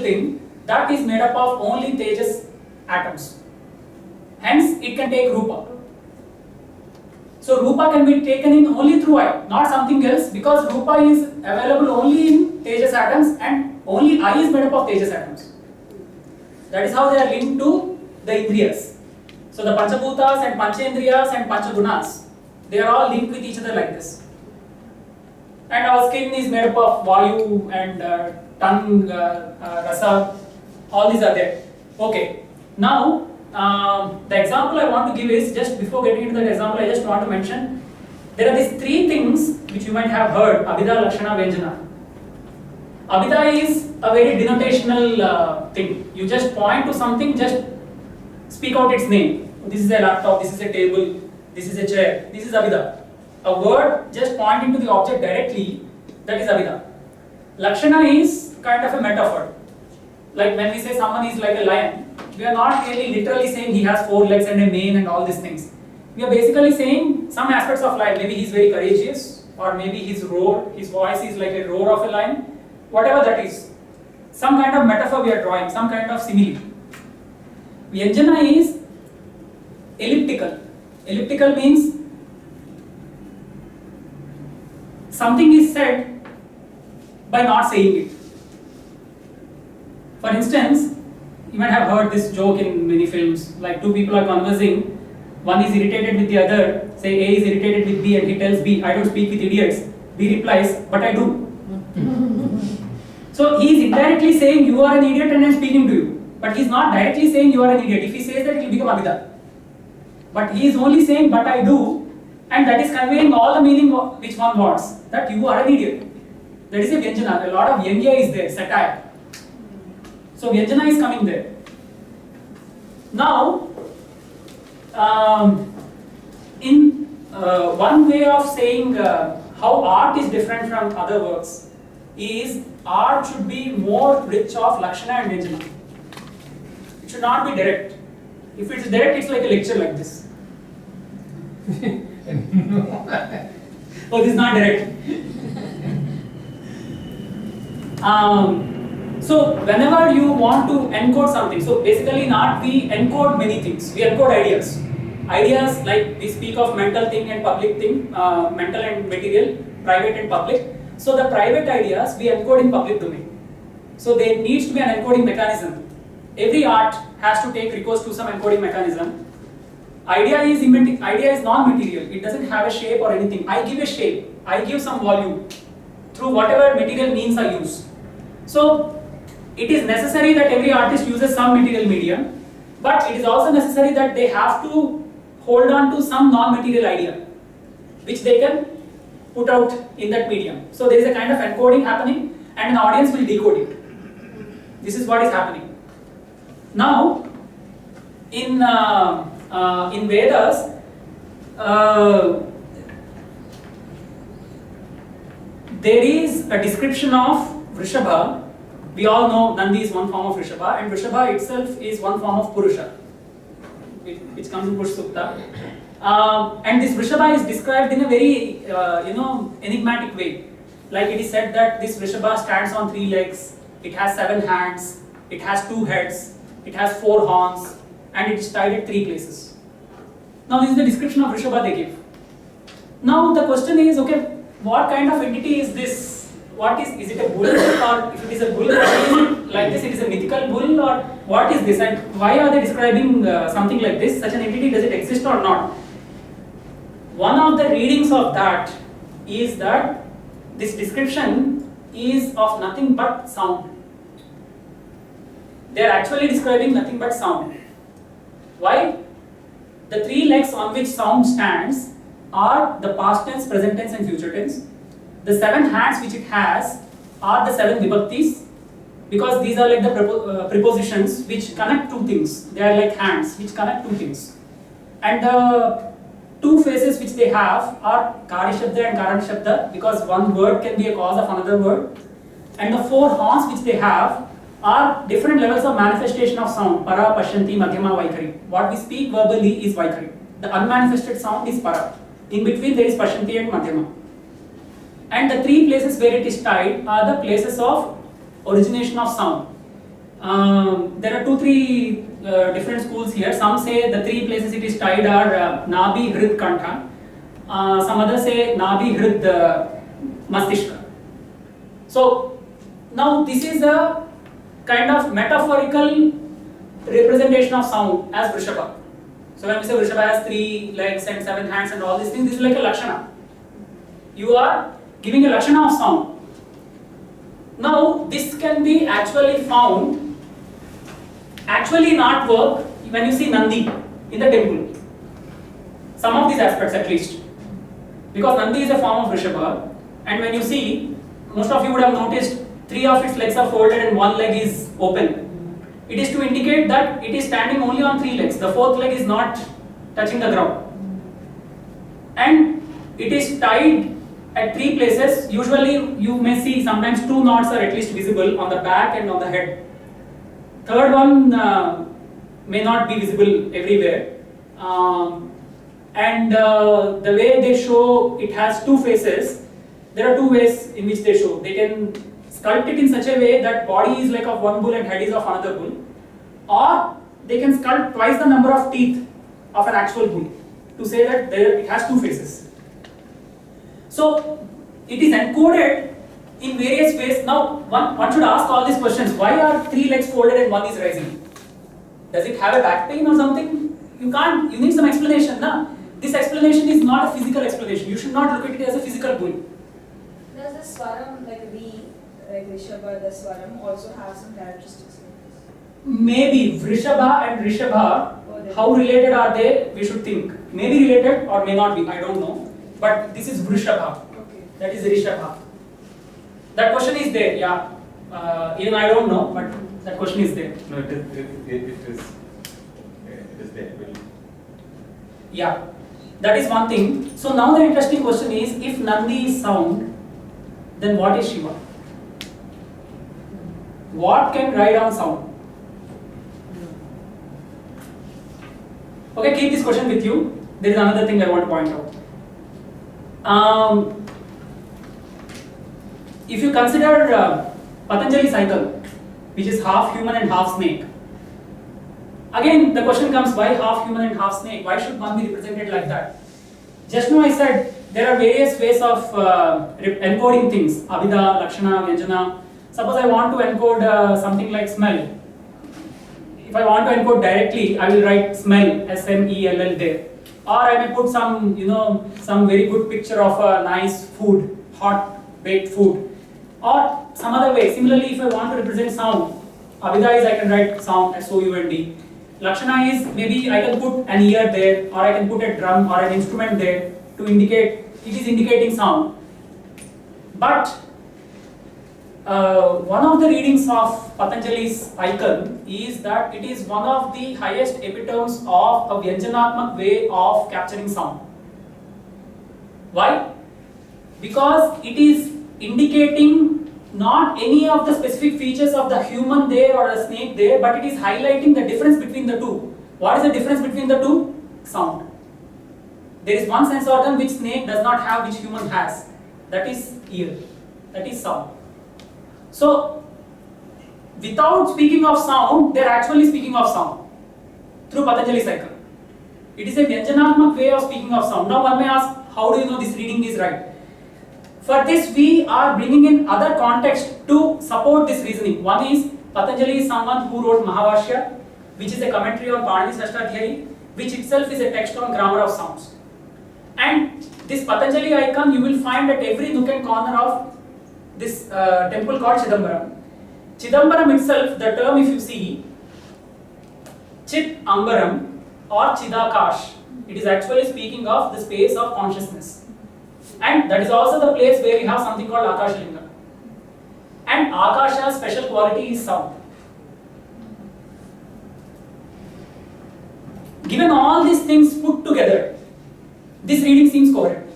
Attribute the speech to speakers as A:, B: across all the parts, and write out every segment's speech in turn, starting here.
A: thing that is made up of only Tejas atoms. Hence, it can take Rupa. So Rupa can be taken in only through I, not something else, because Rupa is available only in Tejas atoms and only I is made up of Tejas atoms. That is how they are linked to the Indriyas. So the Panchabhutas and Panchendriyas and Panchagunas, they are all linked with each other like this. And our skin is made up of Vayu and tongue, Rasa, all these are there. Okay, now the example I want to give is, just before getting into that example, I just want to mention, there are these three things which you might have heard, Abhida, Lakshana, Vyanjana. Abhida is a very denotational thing. You just point to something, just speak out its name. This is a laptop, this is a table, this is a chair, this is Abhida. A word just pointing to the object directly, that is Abhida. Lakshana is kind of a metaphor. Like when we say someone is like a lion, we are not really literally saying he has 4 legs and a mane and all these things. We are basically saying some aspects of life. Maybe he is very courageous, or maybe his roar, his voice is like a roar of a lion. Whatever that is, some kind of metaphor we are drawing, some kind of simile. Vyanjana is elliptical. Elliptical means something is said by not saying it. For instance, you might have heard this joke in many films, like two people are conversing, one is irritated with the other, say A is irritated with B and he tells B, I don't speak with idiots. B replies, but I do. So he is indirectly saying you are an idiot and I am speaking to you, but he is not directly saying you are an idiot. If he says that, it will become Abhida. But he is only saying but I do, and that is conveying all the meaning which one wants, that you are an idiot. That is a Vyanjana. A lot of Vyangya is there, satire. So Vyanjana is coming there. Now, one way of saying how art is different from other works is art should be more rich of Lakshana and Vyanjana. It should not be direct. If it is direct, it's like a lecture like this. Oh, this is not direct. So whenever you want to encode something, so basically in art we encode many things. We encode ideas. Ideas, like we speak of mental thing and public thing, mental and material, private and public. So the private ideas we encode in public domain. So there needs to be an encoding mechanism. Every art has to take recourse to some encoding mechanism. Idea is non-material. It doesn't have a shape or anything. I give a shape. I give some volume through whatever material means I use. So it is necessary that every artist uses some material medium, but it is also necessary that they have to hold on to some non-material idea, which they can put out in that medium. So there is a kind of encoding happening, and an audience will decode it. This is what is happening. Now, in Vedas, there is a description of Vrishabha. We all know Nandi is one form of Vrishabha, and Vrishabha itself is one form of Purusha, which comes in Push Sukta. And this Vrishabha is described in a very enigmatic way. Like it is said that this Vrishabha stands on 3 legs, it has 7 hands, it has 2 heads, it has 4 horns, and it is tied at 3 places. Now this is the description of Vrishabha they give. Now the question is, okay, what kind of entity is this? What is it a bull, or if it is a bull, what is it like this? It is a mythical bull, or what is this? And why are they describing something like this? Such an entity, does it exist or not? One of the readings of that is that this description is of nothing but sound. They are actually describing nothing but sound. Why? The 3 legs on which sound stands are the past tense, present tense and future tense. The 7 hands which it has are the 7 vibhaktis, because these are like the prepositions which connect 2 things. They are like hands which connect 2 things. And the 2 faces which they have are Kari Shabda and Karan Shabda, because one word can be a cause of another word. And the 4 horns which they have are different levels of manifestation of sound. Para, Pashyanti, Madhyama, Vaikari. What we speak verbally is Vaikari. The unmanifested sound is Para. In between there is Pashyanti and Madhyama. And the 3 places where it is tied are the places of origination of sound. There are three different schools here. Some say the three places it is tied are Nabi, Hrid, Kantha. Some others say Nabi, Hrid, Mastishka. So now this is a kind of metaphorical representation of sound as Vrishabha. So when we say Vrishabha has 3 legs and 7 hands and all these things, this is like a Lakshana. You are giving a Lakshana of sound. Now this can be actually found actually in artwork when you see Nandi in the temple. Some of these aspects at least. Because Nandi is a form of Vrishabha, and when you see, most of you would have noticed 3 of its legs are folded and 1 leg is open. It is to indicate that it is standing only on 3 legs. The 4th leg is not touching the ground. And it is tied at 3 places. Usually you may see sometimes 2 knots are at least visible on the back and on the head. Third one may not be visible everywhere. The way they show it has 2 faces. There are 2 ways in which they show. They can sculpt it in such a way that body is like of one bull and head is of another bull, or they can sculpt twice the number of teeth of an actual bull to say that it has 2 faces. So it is encoded in various ways. Now one should ask all these questions. Why are 3 legs folded and 1 is rising? Does it have a back pain or something? You can't, you need some explanation. Na? This explanation is not a physical explanation. You should not look at it as a physical bull.
B: Does the swaram, like Rishabha, the swaram also have some characteristics like this?
A: Maybe Vrishabha and Rishabha, how related are they? We should think. Maybe related or may not be, I don't know. But this is Vrishabha.
B: Okay.
A: That is Rishabha. That question is there, yeah. Even I don't know, but that question is there.
C: No, it is there.
A: Yeah, that is one thing. So now the interesting question is, if Nandi is sound, then what is Shiva? What can ride on sound? Okay, keep this question with you. There is another thing I want to point out. If you consider Patanjali cycle, which is half human and half snake, again the question comes, why half human and half snake? Why should one be represented like that? Just now I said there are various ways of encoding things, Abhida, Lakshana, Vyanjana. Suppose I want to encode something like smell. If I want to encode directly, I will write smell, S-M-E-L-L there. Or I may put some, some very good picture of a nice food, hot baked food. Or some other way. Similarly, if I want to represent sound, Abhida is I can write sound, S-O-U-N-D. Lakshana is maybe I can put an ear there, or I can put a drum or an instrument there to indicate, it is indicating sound. But one of the readings of Patanjali's icon is that it is one of the highest epitomes of a Vyanjanatmak way of capturing sound. Why? Because it is indicating not any of the specific features of the human there or a snake there, but it is highlighting the difference between the two. What is the difference between the two? Sound. There is one sense organ which snake does not have, which human has. That is ear. That is sound. So, without speaking of sound, they are actually speaking of sound through Patanjali cycle. It is a Vyanjanatmak way of speaking of sound. Now one may ask, how do you know this reading is right? For this, we are bringing in other context to support this reasoning. One is, Patanjali is someone who wrote Mahavashya, which is a commentary on Panini's Ashtadhyayi, which itself is a text on grammar of sounds. And this Patanjali icon you will find at every nook and corner of this temple called Chidambaram. Chidambaram itself, the term if you see, Chit Ambaram or Chidakash, it is actually speaking of the space of consciousness. And that is also the place where we have something called Akashalinga. And Akasha's special quality is sound. Given all these things put together, this reading seems coherent.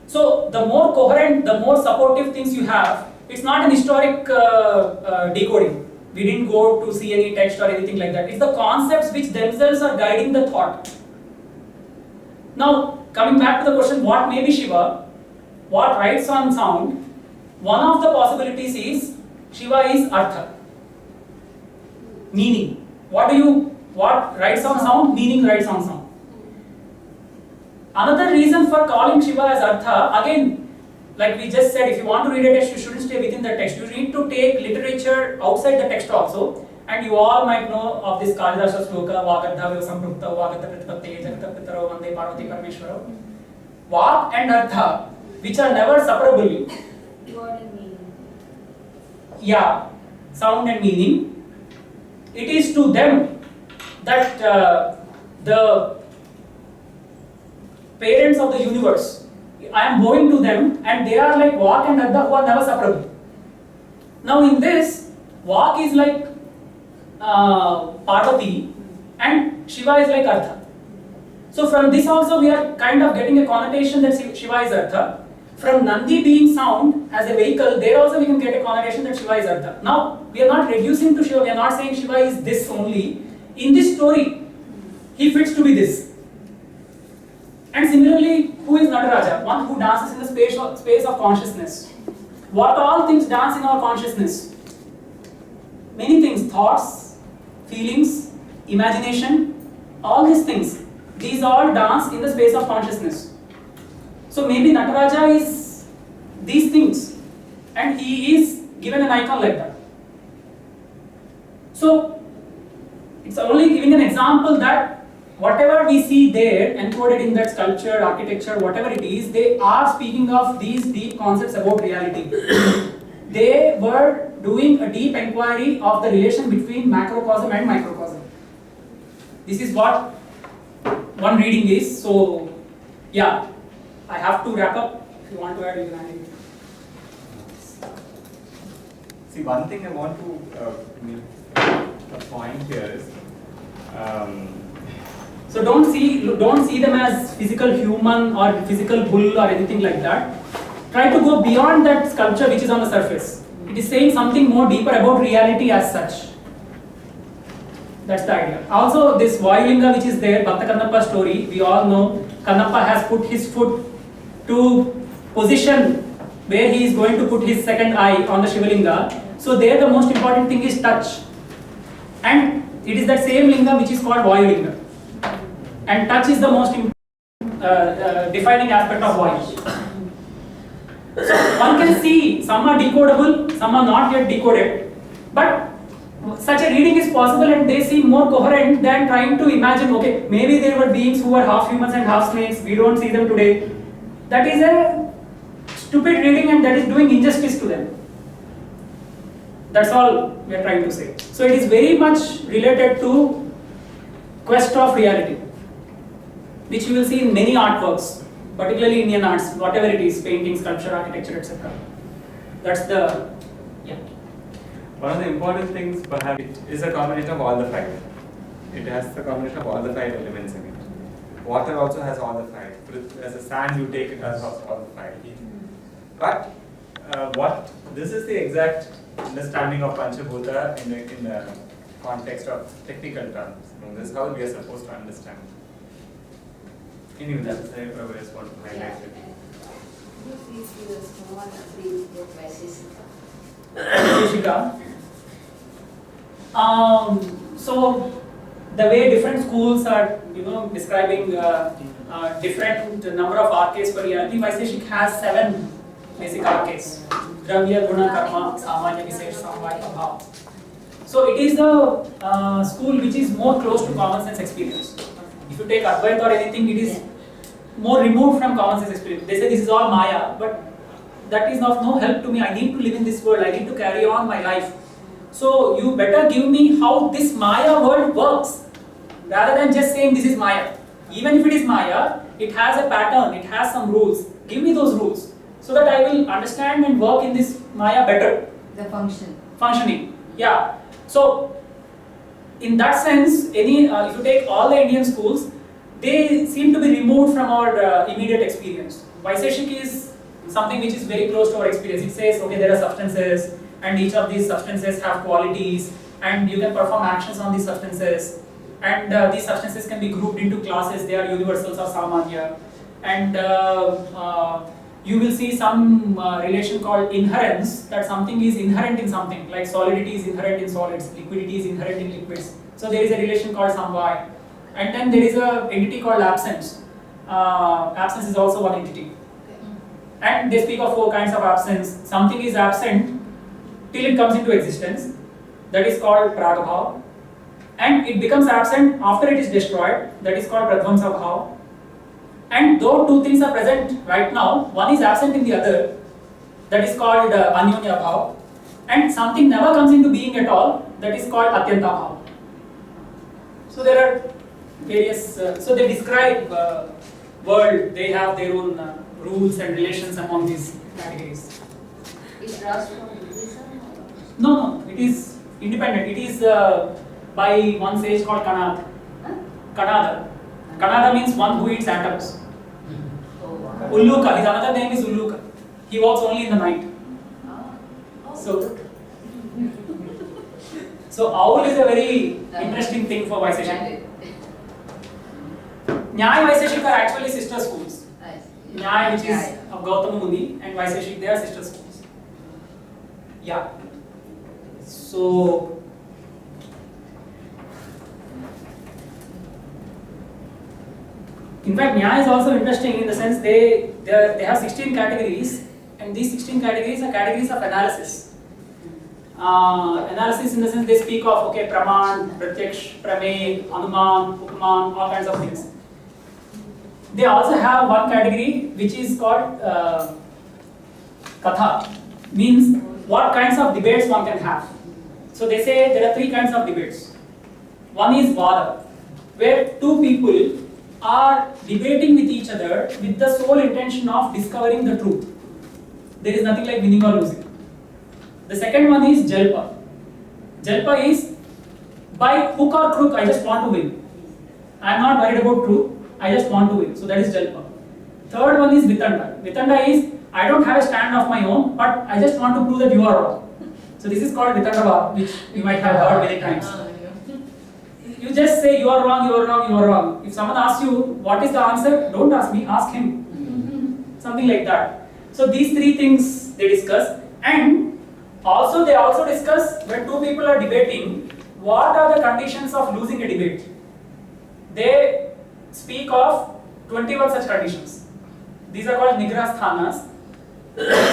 A: So the more coherent, the more supportive things you have, it's not an historic decoding. We didn't go to see any text or anything like that. It's the concepts which themselves are guiding the thought. Now, coming back to the question, what may be Shiva? What rides on sound? One of the possibilities is Shiva is Artha. meaning. What right sound sound, meaning right sound sound. Another reason for calling Shiva as Artha, again, like we just said, if you want to read a text, you shouldn't stay within the text. You need to take literature outside the text also. And you all might know of this Kalidasa Sloka, Vagadha, Samprukta, Vagadha Pratipatti, Jagata Pitaro, Vande Parvati Parameshwara. Vak and Artha, which are never separable.
B: Word and meaning.
A: Yeah, sound and meaning. It is to them that the parents of the universe, I am bowing to them, and they are like Vak and Artha who are never separable. Now in this, Vak is like Parvati and Shiva is like Artha. So from this also we are kind of getting a connotation that Shiva is Artha. From Nandi being sound as a vehicle, there also we can get a connotation that Shiva is Artha. Now we are not reducing to Shiva, we are not saying Shiva is this only. In this story, he fits to be this. And similarly, who is Nataraja? One who dances in the space of consciousness. What all things dance in our consciousness? Many things, thoughts, feelings, imagination, all these things. These all dance in the space of consciousness. So maybe Nataraja is these things, and he is given an icon like that. So it's only giving an example that whatever we see there encoded in that sculpture, architecture, whatever it is, they are speaking of these deep concepts about reality. They were doing a deep inquiry of the relation between macrocosm and microcosm. This is what one reading is. So yeah, I have to wrap up. If you want to add, you can add it.
C: See, one thing I want to make a point here is,
A: so don't see them as physical human or physical bull or anything like that. Try to go beyond that sculpture which is on the surface. It is saying something more deeper about reality as such. That's the idea. Also, this Vayulinga which is there, Bhakta Kannappa story, we all know Kannappa has put his foot to position where he is going to put his second eye on the Shivalinga. So there the most important thing is touch. And it is that same linga which is called Vayulinga. And touch is the most defining aspect of voice. So one can see some are decodable, some are not yet decoded, but such a reading is possible and they seem more coherent than trying to imagine, okay, maybe there were beings who were half humans and half snakes, we don't see them today. That is a stupid reading and that is doing injustice to them. That's all we are trying to say. So it is very much related to quest of reality, which you will see in many artworks, particularly Indian arts, whatever it is, painting, sculpture, architecture, etc. That's the, yeah.
C: one of the important things perhaps it is a combination of all the five. It has the combination of all the five elements in it. Water also has all the five. As a sand, you take it as all the five. But this is the exact understanding of Panchabhuta in the context of technical terms. This is how we are supposed to understand. Anyway, that's I just want to highlight it.
D: You please give us more brief about Vaiseshika.
A: Vaiseshika. So the way different schools are, describing different number of arcades for reality, Vaiseshika has 7 basic arcades: Dravya, Guna, Karma, Samanya, Visesh, Samvaya, Prabhav. So it is the school which is more close to common sense experience. If you take Advaita or anything, it is more removed from common sense experience. They say this is all Maya, but that is of no help to me. I need to live in this world. I need to carry on my life. So you better give me how this Maya world works, rather than just saying this is Maya. Even if it is Maya, it has a pattern, it has some rules. Give me those rules, so that I will understand and work in this Maya better.
D: The
A: Functioning, yeah. So in that sense, if you take all the Indian schools, they seem to be removed from our immediate experience. Vaiseshik is something which is very close to our experience. It says, okay, there are substances, and each of these substances have qualities, and you can perform actions on these substances, and these substances can be grouped into classes. They are universals or samanya, and you will see some relation called inherence, that something is inherent in something, like solidity is inherent in solids, liquidity is inherent in liquids. So there is a relation called samvaya. And then there is a entity called absence. Absence is also one entity. And they speak of 4 kinds of absence. Something is absent till it comes into existence. That is called pragabhav. And it becomes absent after it is destroyed. That is called pradvamsabhav. And though 2 things are present right now, one is absent in the other. That is called anyonya bhav. And something never comes into being at all. That is called atyanta bhav. So there are various. So they describe world. They have their own rules and relations among these categories.
D: It draws from Buddhism?
A: No, it is independent. It is by one sage called Kanada.
D: Huh?
A: Kanada. Kanada means one who eats atoms.
D: Oh.
A: Ulluka, his another name is Ulluka. He walks only in the night.
D: Oh.
A: So, so owl is a very interesting thing for Vaiseshika. Nyaya and Vaiseshika are actually sister schools. Nyaya, which is of Gautama Muni, and Vaiseshika, they are sister schools. Yeah. So, in fact, Nyaya is also interesting in the sense they have 16 categories, and these 16 categories are categories of analysis. Analysis in the sense they speak of, okay, praman, pratyaksh, pramay, anuman, upaman, all kinds of things. They also have one category which is called katha, means what kinds of debates one can have. So they say there are 3 kinds of debates. One is vada, where 2 people are debating with each other with the sole intention of discovering the truth. There is nothing like winning or losing. The second one is jalpa. Jalpa is by hook or crook, I just want to win. I am not worried about truth, I just want to win. So that is jalpa. Third one is vitanda. Vitanda is I don't have a stand of my own, but I just want to prove that you are wrong. So this is called vitandava, which you might have heard many times. You just say you are wrong, you are wrong, you are wrong. If someone asks you what is the answer, don't ask me, ask him. Something like that. So these 3 things they discuss, and also they also discuss when 2 people are debating, what are the conditions of losing a debate. They speak of 21 such conditions. These are called nigrasthanas.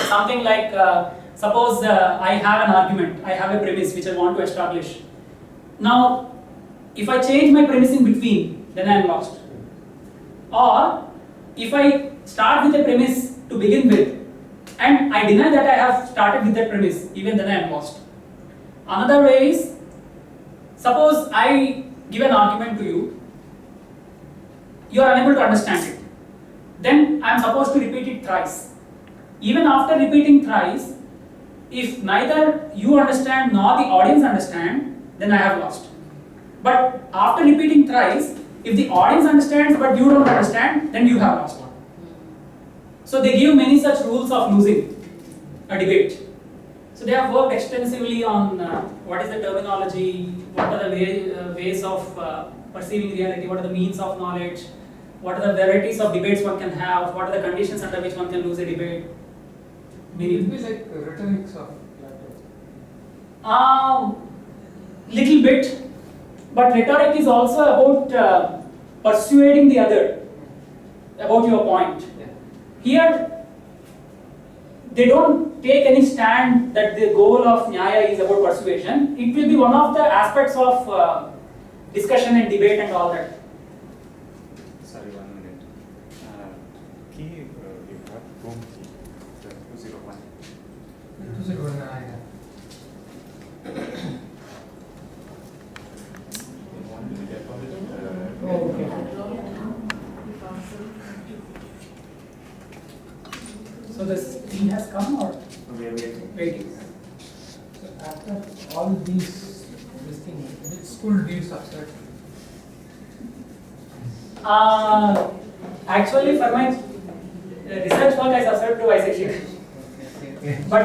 A: Something like, suppose I have an argument, I have a premise which I want to establish. Now, if I change my premise in between, then I am lost. Or, if I start with a premise to begin with, and I deny that I have started with that premise, even then I am lost. Another way is, suppose I give an argument to you, you are unable to understand it. Then I am supposed to repeat it thrice. Even after repeating thrice, if neither you understand nor the audience understand, then I have lost. But after repeating thrice, if the audience understands but you don't understand, then you have lost. So they give many such rules of losing a debate. So they have worked extensively on what is the terminology, what are the ways of perceiving reality, what are the means of knowledge, what are the varieties of debates one can have, what are the conditions under which one can lose a debate.
E: It will be like rhetorics of
A: Little bit, but rhetoric is also about persuading the other about your point.
E: Yeah.
A: Here, they don't take any stand that the goal of Nyaya is about persuasion. It will be one of the aspects of discussion and debate and all that.
C: Sorry, 1 minute. Key, you have room key, 201.
E: 201, yeah.
A: Oh, okay. So this thing has come or
C: We are waiting.
A: waiting?
E: So after all this thing, which school do you subscribe to?
A: Actually, for my research work, I subscribe to IIIT-H. But